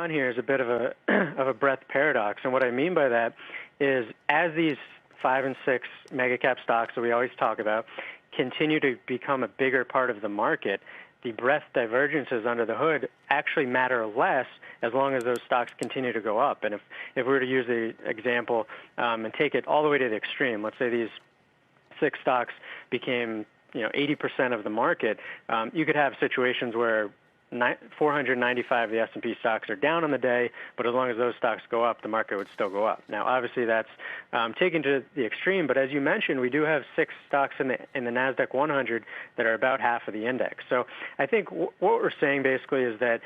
on here is a bit of a of a breadth paradox, and what I mean by that is as these 5 and 6 mega cap stocks that we always talk about continue to become a bigger part of the market, the breadth divergences under the hood actually matter less as long as those stocks continue to go up. And if we were to use the example and take it all the way to the extreme, let's say these 6 stocks became 80% of the market, you could have situations where 495 of the S&P stocks are down on the day, but as long as those stocks go up, the market would still go up. Now, obviously, that's taken to the extreme, but as you mentioned, we do have 6 stocks in the NASDAQ 100 that are about half of the index. So I think what we're saying basically is that,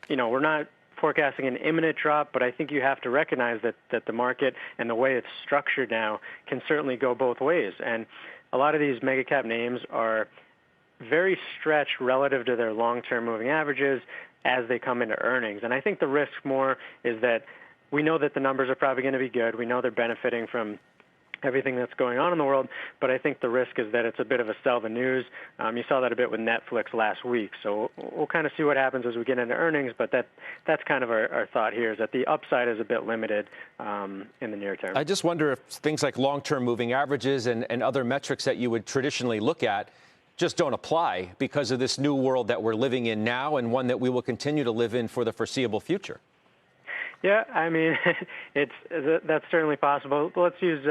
we're not forecasting an imminent drop, but I think you have to recognize that the market and the way it's structured now can certainly go both ways. And a lot of these mega cap names are very stretched relative to their long-term moving averages as they come into earnings. And I think the risk more is that we know that the numbers are probably going to be good. We know they're benefiting from everything that's going on in the world, but I think the risk is that it's a bit of a sell the news. You saw that a bit with Netflix last week. So we'll kind of see what happens as we get into earnings, but that's kind of our thought here, is that the upside is a bit limited in the near term. I just wonder if things like long-term moving averages and other metrics that you would traditionally look at just don't apply because of this new world that we're living in now and one that we will continue to live in for the foreseeable future. Yeah, I mean, that's certainly possible. Let's use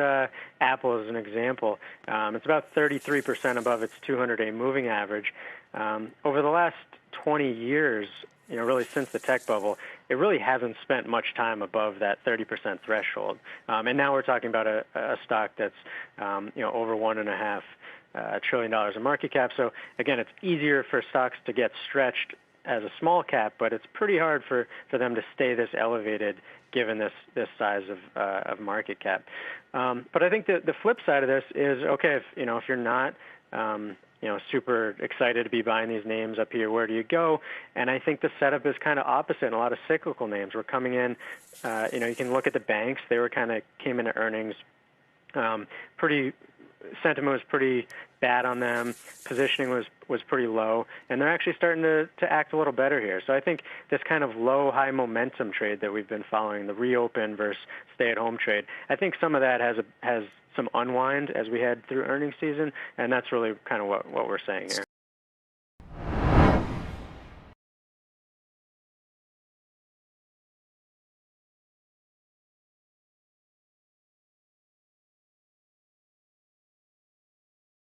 Apple as an example. It's about 33% above its 200-day moving average. Over the last 20 years, really since the tech bubble, it really hasn't spent much time above that 30% threshold. And now we're talking about a stock that's, over $1.5 trillion in market cap. So again, it's easier for stocks to get stretched as a small cap, but it's pretty hard for them to stay this elevated given this size of market cap. But I think the flip side of this is, okay, if you're not super excited to be buying these names up here, where do you go? And I think the setup is kind of opposite in a lot of cyclical names. We're coming in, you can look at the banks. They came into earnings sentiment was pretty bad on them. Positioning was pretty low, and they're actually starting to act a little better here. So I think this kind of low, high momentum trade that we've been following, the reopen versus stay-at-home trade, I think some of that has some unwind as we head through earnings season, and that's really kind of what we're saying here.